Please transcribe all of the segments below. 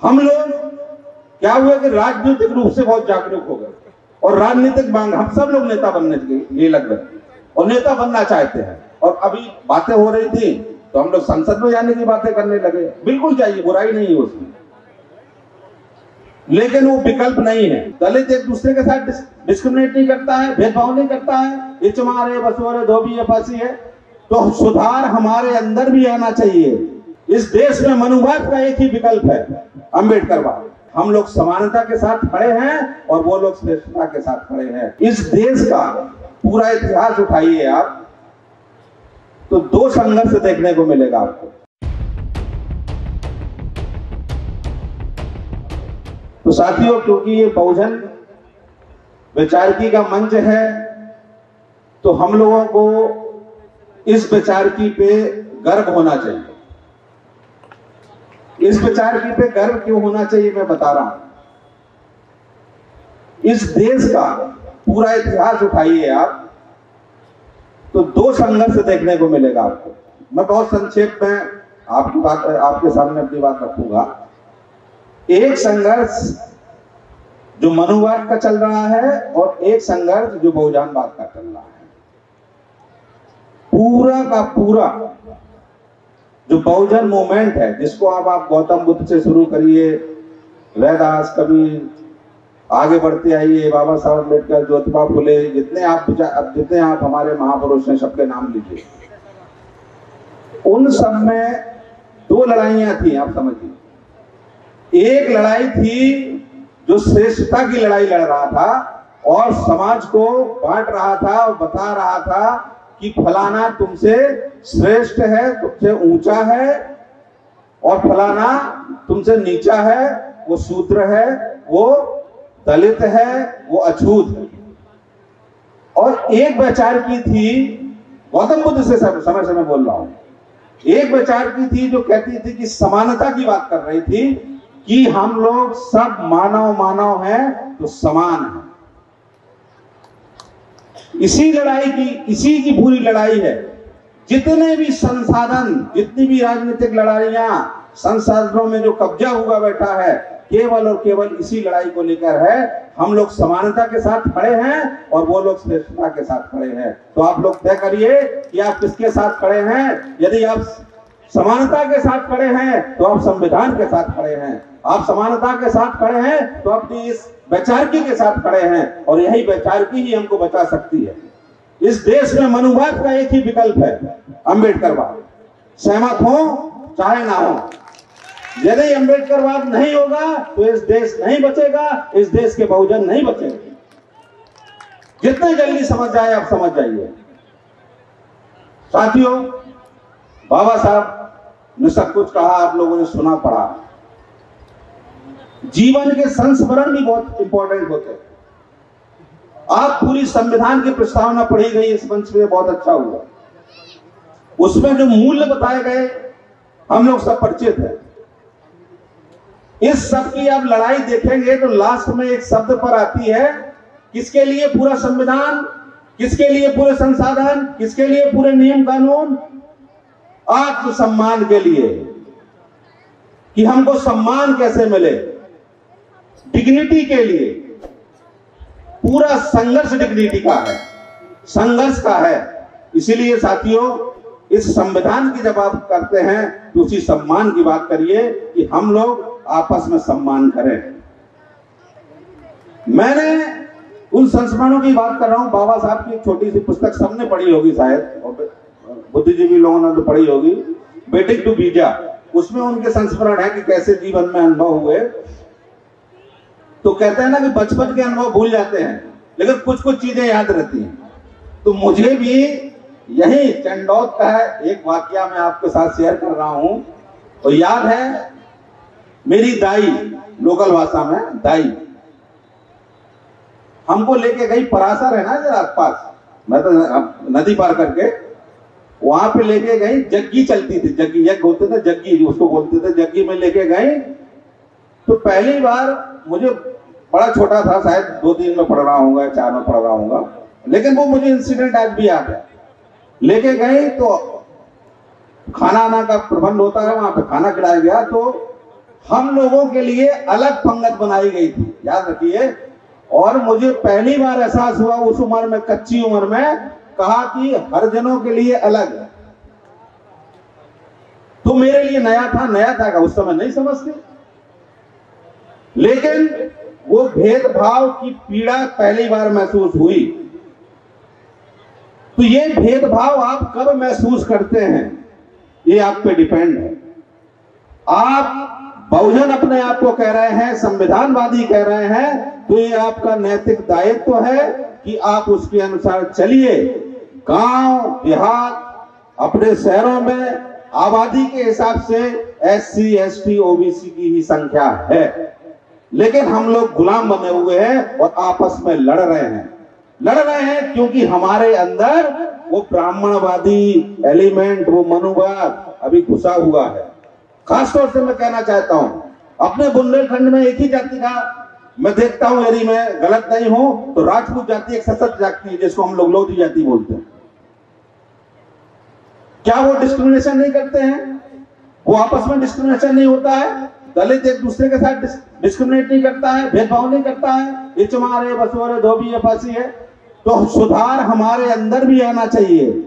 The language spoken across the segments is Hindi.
हम लोग क्या हुआ कि राजनीतिक रूप से बहुत जागरूक हो गए और राजनीतिक मांग, हम सब लोग नेता बनने के लिए लग गए और नेता बनना चाहते हैं। और अभी बातें हो रही थी तो हम लोग संसद में जाने की बातें करने लगे। बिल्कुल चाहिए, बुराई नहीं है उसमें, लेकिन वो विकल्प नहीं है। दलित एक दूसरे के साथ डिस्क्रिमिनेट नहीं करता है, भेदभाव नहीं करता है, ये चमार है, बसवर है, धोबी है, पासी है। तो सुधार हमारे अंदर भी आना चाहिए। इस देश में मनुवाद का एक ही विकल्प है, अम्बेडकरवाद। हम लोग समानता के साथ खड़े हैं और वो लोग श्रेष्ठता के साथ खड़े हैं। इस देश का पूरा इतिहास उठाइए आप तो दो संघर्ष देखने को मिलेगा आपको। तो साथियों, क्योंकि ये बहुजन विचारकी का मंच है तो हम लोगों को इस विचारकी पे गर्व होना चाहिए। इस विचारकी पे गर्व क्यों होना चाहिए मैं बता रहा हूं। इस देश का पूरा इतिहास उठाइए आप तो दो संघर्ष देखने को मिलेगा आपको। मैं बहुत संक्षेप में आपके सामने अपनी बात रखूंगा। एक संघर्ष जो मनुवाद का चल रहा है और एक संघर्ष जो बहुजनवाद का चल रहा है। पूरा का पूरा जो बहुजन मूवमेंट है, जिसको आप गौतम बुद्ध से शुरू करिए, रैदास, कबीर, आगे बढ़ते आइए, बाबा साहब अम्बेडकर, ज्योतिबा फुले, जितने आप हमारे महापुरुष हैं सबके नाम लीजिए। उन सब में दो लड़ाइयां थी, आप समझिए। एक लड़ाई थी जो श्रेष्ठता की लड़ाई लड़ रहा था और समाज को बांट रहा था और बता रहा था कि फलाना तुमसे श्रेष्ठ है, तुमसे ऊंचा है, और फलाना तुमसे नीचा है, वो शूद्र है, वो दलित है, वो अछूत है। और एक विचार की थी, गौतम बुद्ध से समय बोल रहा हूं, एक विचार की थी जो कहती थी कि समानता की बात कर रही थी कि हम लोग सब मानव हैं तो समान है। इसी की पूरी लड़ाई है। जितने भी संसाधन, जितनी भी राजनीतिक लड़ाइयां, संसाधनों में जो कब्जा हुआ बैठा है, केवल और केवल इसी लड़ाई को लेकर है। हम लोग समानता के साथ खड़े हैं और वो लोग श्रेष्ठता के साथ खड़े हैं। तो आप लोग तय करिए कि आप किसके साथ खड़े हैं। यदि आप समानता के साथ खड़े हैं तो आप संविधान के साथ खड़े हैं। आप समानता के साथ खड़े हैं तो अपनी इस वैचारिकी के साथ खड़े हैं, और यही वैचारिकी ही हमको बचा सकती है। इस देश में मनुवाद का एक ही विकल्प है, अम्बेडकरवाद। सहमत हो चाहे ना हो, यदि अम्बेडकरवाद नहीं होगा तो इस देश नहीं बचेगा, इस देश के बहुजन नहीं बचेंगे। जितने जल्दी समझ जाए आप समझ जाइए। साथियों, बाबा साहब ने सब कुछ कहा, आप लोगों ने सुना पढ़ा। जीवन के संस्मरण भी बहुत इंपॉर्टेंट होते हैं। आप पूरी संविधान की प्रस्तावना पढ़ी गई इस मंच में, बहुत अच्छा हुआ। उसमें जो मूल्य बताए गए हम लोग सब परिचित हैं। इस सब की आप लड़ाई देखेंगे तो लास्ट में एक शब्द पर आती है, किसके लिए पूरा संविधान, किसके लिए पूरे संसाधन, किसके लिए पूरे नियम कानून? आत्मसम्मान के लिए, कि हमको सम्मान कैसे मिले, डिग्निटी के लिए। पूरा संघर्ष डिग्निटी का है, संघर्ष का है। इसीलिए साथियों, इस संविधान की जब आप करते हैं तो उसी सम्मान की बात करिए कि हम लोग आपस में सम्मान करें। मैंने उन संस्मरणों की बात कर रहा हूं। बाबा साहब की एक छोटी सी पुस्तक सबने पढ़ी होगी शायद, और बुद्धिजीवी लोगों ने तो पढ़ी होगी, बेटिक टू बीजा। उसमें उनके संस्मरण है कि कैसे जीवन में अनुभव हुए। तो कहते हैं ना कि बचपन के अनुभव भूल जाते हैं, लेकिन कुछ कुछ चीजें याद रहती हैं। तो मुझे भी यही चंडौत का है एक वाकया मैं आपके साथ शेयर कर रहा हूं। और याद है, मेरी दाई, लोकल भाषा में दाई, हमको लेके गई, परासर है ना इधर आसपास, मैं तो नदी पार करके वहां पे लेके गई। जग्गी चलती थी, जग्गी यज्ञ बोलते थे, जग्गी उसको बोलते थे। जग्गी में लेके गई तो पहली बार, मुझे बड़ा छोटा था, शायद 2-3 में पढ़ रहा हूँ, 4 में पढ़ रहा हूँ, लेकिन वो मुझे इंसिडेंट आज भी याद है। लेके गई तो खाना आना का प्रबंध होता है, वहां पे खाना खिलाया गया। तो हम लोगों के लिए अलग पंगत बनाई गई थी, याद रखिए। और मुझे पहली बार एहसास हुआ उस उम्र में, कच्ची उम्र में, कहा कि हरिजनों के लिए अलग है। तो मेरे लिए नया था का उस समय नहीं समझते, लेकिन वो भेदभाव की पीड़ा पहली बार महसूस हुई। तो ये भेदभाव आप कब महसूस करते हैं, ये आप पे डिपेंड है। आप बहुजन अपने आप को कह रहे हैं, संविधानवादी कह रहे हैं, तो ये आपका नैतिक दायित्व है कि आप उसके अनुसार चलिए। गांव देहात, अपने शहरों में आबादी के हिसाब से SC ST OBC की ही संख्या है, लेकिन हम लोग गुलाम बने हुए हैं और आपस में लड़ रहे हैं क्योंकि हमारे अंदर वो ब्राह्मणवादी एलिमेंट, वो मनोभाव अभी घुसा हुआ है। खासतौर से मैं कहना चाहता हूं, अपने बुंदेलखंड में एक ही जाति का मैं देखता हूं, यदि मैं गलत नहीं हूं तो राजपूत जाति एक सशक्त जाति है, जिसको हम लोग लोधी जाति बोलते हैं। क्या वो डिस्क्रिमिनेशन नहीं करते हैं? वो आपस में डिस्क्रिमिनेशन नहीं होता है? दलित एक दूसरे के साथ डिस्क्रिमिनेट नहीं करता है, भेदभाव नहीं करता है? ये चमार है, बसवर है, धोबी है, पासी है। तो सुधार हमारे अंदर भी आना चाहिए।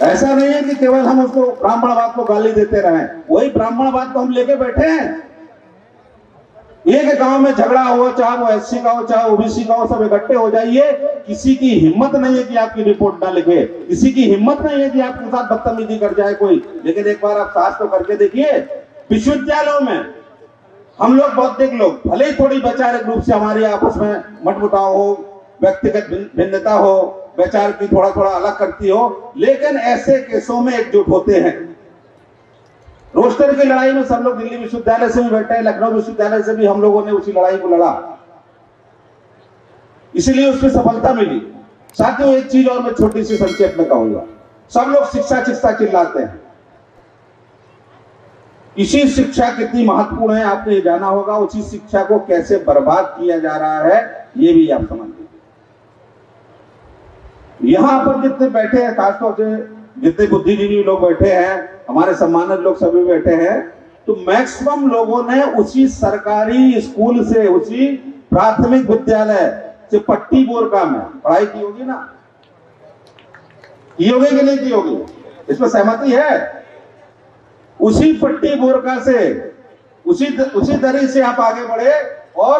ऐसा नहीं है कि केवल हम उसको ब्राह्मणवाद को गाली देते रहें। वही ब्राह्मणवाद को हम लेके बैठे हैं। एक गांव में झगड़ा हुआ, चाहे वो SC का हो चाहे OBC का हो, सब इकट्ठे हो जाइए। किसी की हिम्मत नहीं है कि आपकी रिपोर्ट ना लिखे, किसी की हिम्मत नहीं है कि आपके साथ बदतमीजी कर जाए कोई। लेकिन एक बार आप साहस तो करके देखिए, विश्वविद्यालयों में हम लोग बौद्धिक लोग, भले ही थोड़ी वैचारिक रूप से हमारी आपस में मतमुटाव हो, व्यक्तिगत भिन्नता हो, विचार की थोड़ा थोड़ा अलग करती हो, लेकिन ऐसे केसों में एकजुट होते हैं। रोस्टर की लड़ाई में सब लोग दिल्ली विश्वविद्यालय से भी बैठे हैं, लखनऊ विश्वविद्यालय से भी हम लोगों ने उसी लड़ाई को लड़ा, इसलिए उसमें सफलता मिली। साथियों, एक चीज और मैं छोटी सी संक्षेप में कहूंगा। सब लोग शिक्षा शिक्षा चिल्लाते हैं, इसी शिक्षा कितनी महत्वपूर्ण है आपने जाना होगा। उसी शिक्षा को कैसे बर्बाद किया जा रहा है ये भी आप समझ लीजिए। यहां पर जितने बैठे हैं, खासतौर से जितने बुद्धिजीवी लोग बैठे हैं, हमारे सम्मानित लोग सभी बैठे हैं, तो मैक्सिमम लोगों ने उसी सरकारी स्कूल से, उसी प्राथमिक विद्यालय से पट्टी बोरका में पढ़ाई की होगी ना? की होगी कि नहीं की होगी? इसमें सहमति है? उसी पट्टी बोरका से, उसी दरी से आप आगे बढ़े और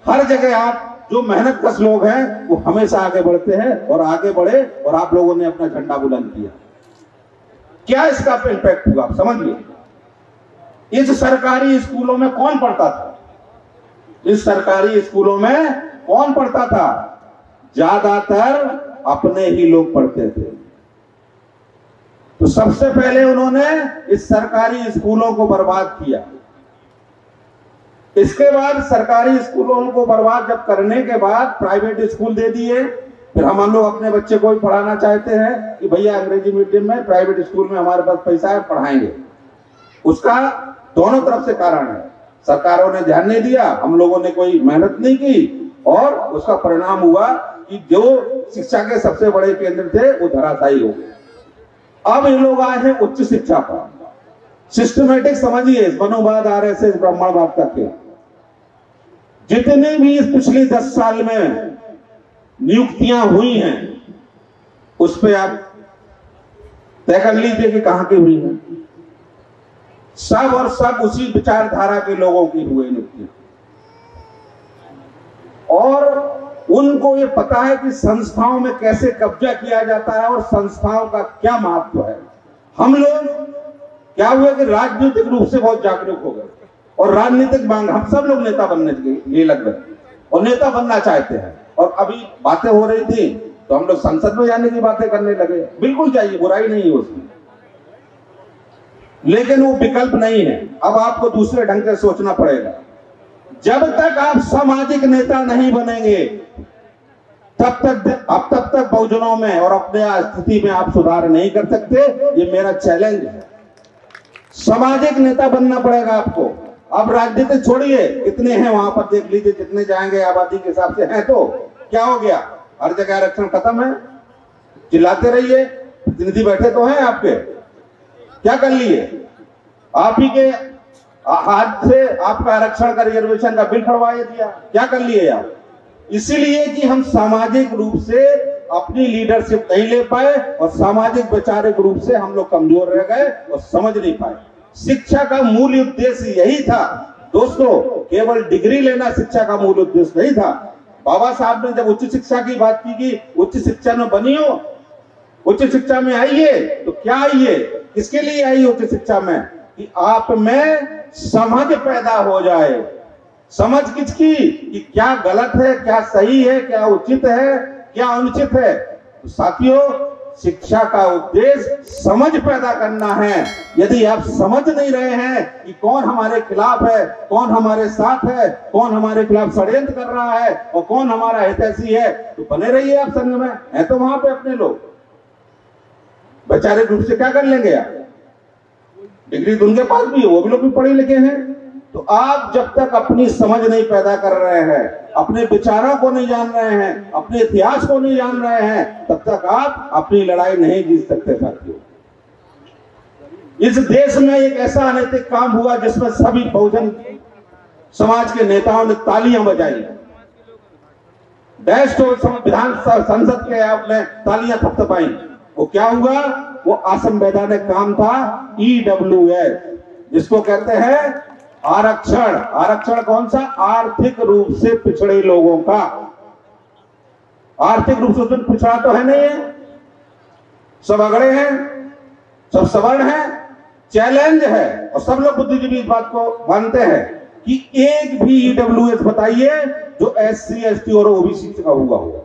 हर जगह आप जो मेहनत कश लोग हैं वो हमेशा आगे बढ़ते हैं और आगे बढ़े और आप लोगों ने अपना झंडा बुलंद किया। क्या इसका इंपैक्ट हुआ आप समझिए। इस सरकारी स्कूलों में कौन पढ़ता था? इस सरकारी स्कूलों में कौन पढ़ता था? ज्यादातर अपने ही लोग पढ़ते थे। तो सबसे पहले उन्होंने इस सरकारी स्कूलों को बर्बाद किया। इसके बाद सरकारी स्कूलों को बर्बाद जब करने के बाद प्राइवेट स्कूल दे दिए। फिर हम लोग अपने बच्चे को भी पढ़ाना चाहते हैं कि भैया अंग्रेजी मीडियम में, प्राइवेट स्कूल में हमारे पास पैसा है, पढ़ाएंगे। उसका दोनों तरफ से कारण है। सरकारों ने ध्यान नहीं दिया, हम लोगों ने कोई मेहनत नहीं की, और उसका परिणाम हुआ कि जो शिक्षा के सबसे बड़े केंद्र थे वो धराशायी हो गए। अब ये लोग आए हैं उच्च शिक्षा पर। सिस्टमेटिक समझिए, मनुवाद, RSS, ब्राह्मणवाद करके जितने भी पिछले 10 साल में नियुक्तियां हुई हैं, उस पे आप तय कर लीजिए कि कहां की हुई है। सब और सब उसी विचारधारा के लोगों की हुई नियुक्तियां, और उनको ये पता है कि संस्थाओं में कैसे कब्जा किया जाता है और संस्थाओं का क्या महत्व है। हम लोग क्या हुआ कि राजनीतिक रूप से बहुत जागरूक हो गए और राजनीतिक मांग, हम सब लोग नेता बनने के लिए लग गए और नेता बनना चाहते हैं। और अभी बातें हो रही थी तो हम लोग संसद में जाने की बातें करने लगे। बिल्कुल चाहिए, बुराई नहीं है उसमें, लेकिन वो विकल्प नहीं है। अब आपको दूसरे ढंग से सोचना पड़ेगा। जब तक आप सामाजिक नेता नहीं बनेंगे तब तक बहुजनों में और अपने स्थिति में आप सुधार नहीं कर सकते। ये मेरा चैलेंज है। सामाजिक नेता बनना पड़ेगा आपको। अब राजनीति छोड़िए, कितने हैं वहां पर देख लीजिए, जितने जाएंगे आबादी के हिसाब से हैं। तो क्या हो गया, हर जगह आरक्षण खत्म है, चिल्लाते रहिए। प्रतिनिधि बैठे तो हैं आपके, क्या कर लिए? आप ही के हाथ से आपका आरक्षण का, रिजर्वेशन का बिल खड़वा दिया। क्या कर लिए आप? इसीलिए कि हम सामाजिक रूप से अपनी लीडरशिप नहीं ले पाए और सामाजिक वैचारिक रूप से हम लोग कमजोर रह गए और समझ नहीं पाए। शिक्षा का मूल उद्देश्य यही था दोस्तों, केवल डिग्री लेना शिक्षा का मूल उद्देश्य नहीं था। बाबा साहब ने जब उच्च शिक्षा की बात की कि उच्च शिक्षा में बनी हो, उच्च शिक्षा में आइए, तो क्या आइए, किसके लिए आई उच्च शिक्षा में? कि आप में समझ पैदा हो जाए। समझ किसकी? कि क्या गलत है, क्या सही है, क्या उचित है, क्या अनुचित है। तो साथियों, शिक्षा का उद्देश्य समझ पैदा करना है। यदि आप समझ नहीं रहे हैं कि कौन हमारे खिलाफ है, कौन हमारे साथ है, कौन हमारे खिलाफ षड्यंत्र कर रहा है और कौन हमारा हितैषी है, तो बने रहिए आप संघ में। है तो वहां पे अपने लोग वैचारिक रूप से क्या कर लेंगे आप? डिग्री तो उनके पास भी है, वो भी लोग भी पढ़े लिखे हैं। तो आप जब तक अपनी समझ नहीं पैदा कर रहे हैं, अपने विचारों को नहीं जान रहे हैं, अपने इतिहास को नहीं जान रहे हैं, तब तक आप अपनी लड़ाई नहीं जीत सकते साथियों। इस देश में एक ऐसा अनैतिक काम हुआ जिसमें सभी बहुजन समाज के नेताओं ने तालियां बजाई। बेस्ट विधान संसद के आपने तालियां थपथपाई। वो क्या हुआ? वो असंवैधानिक काम था EWS, जिसको कहते हैं आरक्षण। आरक्षण कौन सा? आर्थिक रूप से पिछड़े लोगों का। आर्थिक रूप से पिछड़ा तो है नहीं है, सब अगड़े हैं, सब सवर्ण हैं। चैलेंज है और सब लोग बुद्धिजीवी इस बात को मानते हैं कि एक भी EWS बताइए जो SC ST और OBC का हुआ होगा।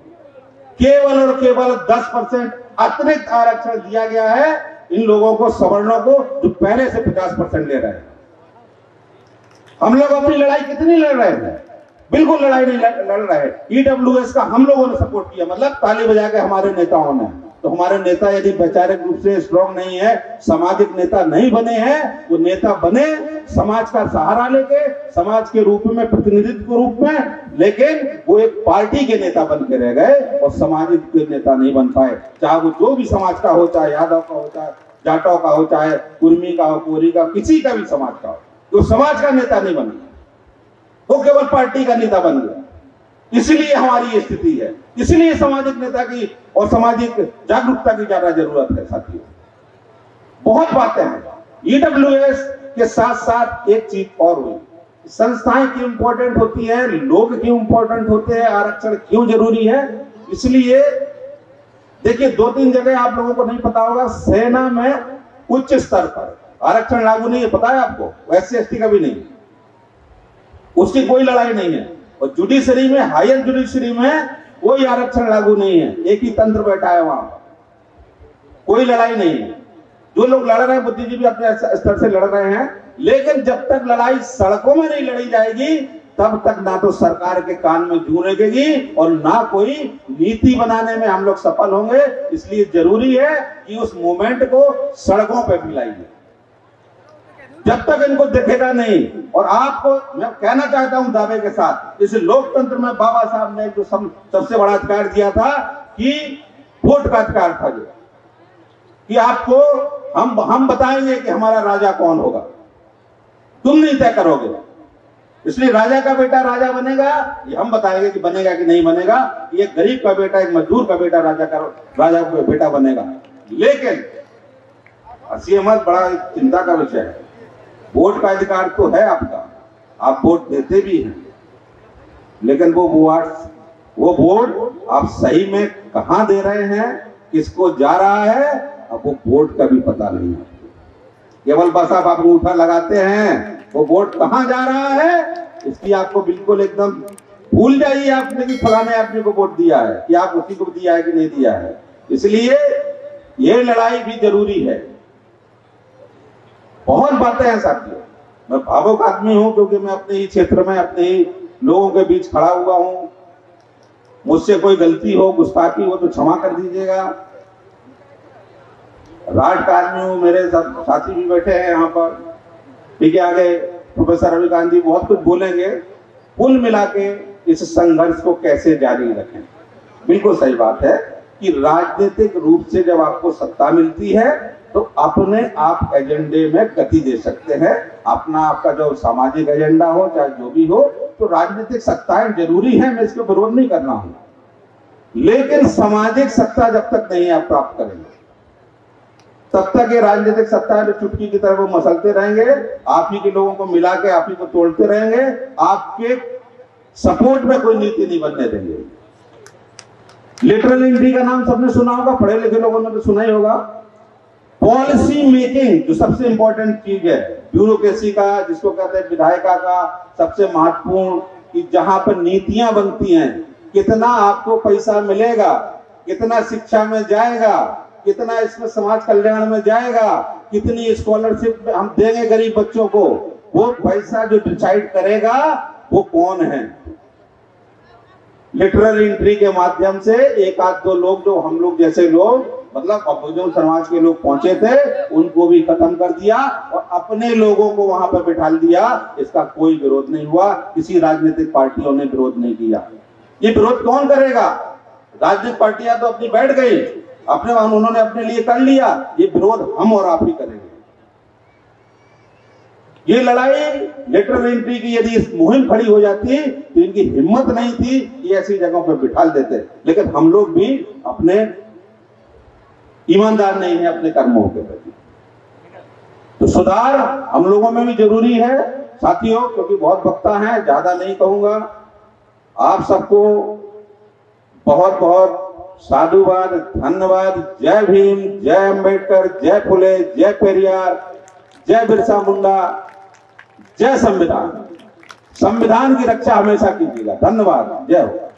केवल और केवल 10% अतिरिक्त आरक्षण दिया गया है इन लोगों को, सवर्णों को, जो पहले से 50% ले रहे हैं। हम लोग अपनी लड़ाई कितनी लड़ रहे हैं? बिल्कुल लड़ाई नहीं लड़ रहे। EWS का हम लोगों ने सपोर्ट किया, मतलब ताली बजा के हमारे नेताओं ने। तो हमारे नेता यदि वैचारिक रूप से स्ट्रॉन्ग नहीं है, सामाजिक नेता नहीं बने हैं, वो नेता बने समाज का सहारा लेके, समाज के रूप में, प्रतिनिधित्व के रूप में, लेकिन वो एक पार्टी के नेता बन के रह गए और सामाजिक के नेता नहीं बन पाए। चाहे वो जो भी समाज का हो, चाहे यादव का हो, चाहे जाटों का हो, चाहे कुर्मी का हो, कोरी का, किसी का भी समाज का हो, जो समाज का नेता नहीं बन गया, वो केवल पार्टी का नेता बन गया। इसलिए हमारी ये स्थिति है। इसलिए सामाजिक नेता की और सामाजिक जागरूकता की ज्यादा जरूरत है साथियों। बहुत बातें हैं। EWS के साथ साथ एक चीज और हुई, संस्थाएं क्यों इंपॉर्टेंट होती है, लोग क्यों इंपॉर्टेंट होते हैं, आरक्षण क्यों जरूरी है। इसलिए देखिए, 2-3 जगह आप लोगों को नहीं पता होगा, सेना में उच्च स्तर पर आरक्षण लागू नहीं है, पता है आपको? SC ST का भी नहीं, उसकी कोई लड़ाई नहीं है। और जुडिशरी में, हायर जुडिशरी में कोई आरक्षण लागू नहीं है। एक ही तंत्र बैठा है वहां, कोई लड़ाई नहीं है। जो लोग लड़ रहे हैं, बुद्धिजीवी अपने स्तर से लड़ रहे हैं, लेकिन जब तक लड़ाई सड़कों में नहीं लड़ी जाएगी, तब तक ना तो सरकार के कान में जूं लगेगी और ना कोई नीति बनाने में हम लोग सफल होंगे। इसलिए जरूरी है कि उस मूवमेंट को सड़कों पर फैलाइए। जब तक इनको दिखेगा नहीं, और आपको मैं कहना चाहता हूं दावे के साथ, इस लोकतंत्र में बाबा साहब ने जो सबसे बड़ा अधिकार दिया था कि वोट का अधिकार था, जो कि आपको हम बताएंगे कि हमारा राजा कौन होगा, तुम नहीं तय करोगे। इसलिए राजा का बेटा राजा बनेगा, ये हम बताएंगे कि बनेगा कि नहीं बनेगा। ये गरीब का बेटा, एक मजदूर का बेटा राजा का बेटा बनेगा। लेकिन हंसी अहमद बड़ा चिंता का विषय है। वोट का अधिकार तो है आपका, आप वोट देते भी हैं, लेकिन वो वोट आप सही में कहां दे रहे हैं, किसको जा रहा है, अब वो वोट का भी पता नहीं है। केवल बस आप अंगूठा लगाते हैं, वो वोट कहां जा रहा है इसकी आपको बिल्कुल एकदम भूल जाइए आपने कि फलाने आदमी को वोट दिया है, कि आप उसी को दिया है कि नहीं दिया है। इसलिए ये लड़ाई भी जरूरी है। बहुत बातें हैं साथियों। मैं भावुक आदमी हूं क्योंकि मैं अपने ही क्षेत्र में, अपने ही लोगों के बीच खड़ा हुआ हूं। मुझसे कोई गलती हो, गुस्ताखी हो तो क्षमा कर दीजिएगा। राष्ट्र आदमी हूं, मेरे साथी भी बैठे हैं यहाँ पर, ठीक है। आगे प्रोफेसर रविकांत जी बहुत कुछ बोलेंगे। कुल मिला के इस संघर्ष को कैसे जारी रखें, बिल्कुल सही बात है कि राजनीतिक रूप से जब आपको सत्ता मिलती है तो अपने आप एजेंडे में गति दे सकते हैं। अपना आपका जो सामाजिक एजेंडा हो चाहे जो भी हो, तो राजनीतिक सत्ताएं जरूरी है, मैं इसका विरोध नहीं कर रहा हूं, लेकिन सामाजिक सत्ता जब तक नहीं आप प्राप्त करेंगे तब तक ये राजनीतिक सत्ता जो चुटकी की तरह वो मसलते रहेंगे, आप ही के लोगों को मिला के आप ही को तोड़ते रहेंगे, आपके सपोर्ट में कोई नीति नहीं बनने देंगे। लिटरल एंट्री का नाम सबने सुना होगा, पढ़े लिखे लोगों ने तो सुना ही होगा। पॉलिसी मेकिंग जो सबसे इंपॉर्टेंट चीज है, ब्यूरोक्रेसी का जिसको कहते हैं विधायिका का सबसे महत्वपूर्ण, कि जहां पर नीतियां बनती हैं, कितना आपको पैसा मिलेगा, कितना शिक्षा में जाएगा, कितना इसमें समाज कल्याण में जाएगा, कितनी स्कॉलरशिप हम देंगे गरीब बच्चों को, वो पैसा जो डिसाइड करेगा वो कौन है। लिटरल एंट्री के माध्यम से एक आध दो लोग, जो हम लोग जैसे लोग, मतलब बहुजन समाज के लोग पहुंचे थे, उनको भी खत्म कर दिया और अपने लोगों को वहां पर बिठा दिया। इसका कोई विरोध नहीं हुआ, किसी राजनीतिक पार्टियों ने विरोध नहीं किया। ये विरोध कौन करेगा? राजनीतिक पार्टियां तो अपनी बैठ गई, अपने उन्होंने अपने लिए कर लिया, ये विरोध हम और आप ही करेंगे। ये लड़ाई लिटरल एंट्री की यदि इस मुहिम खड़ी हो जाती तो इनकी हिम्मत नहीं थी कि ऐसी जगहों पर बिठा देते, लेकिन हम लोग भी अपने ईमानदार नहीं है अपने कर्मों के प्रति। तो सुधार हम लोगों में भी जरूरी है साथियों, क्योंकि बहुत वक्ता है, ज्यादा नहीं कहूंगा। आप सबको बहुत बहुत साधुवाद, धन्यवाद। जय भीम, जय अम्बेडकर, जय फुले, जय पेरियार, जय बिरसा मुंडा, जय संविधान। संविधान की रक्षा हमेशा कीजिएगा। धन्यवाद। जय हो।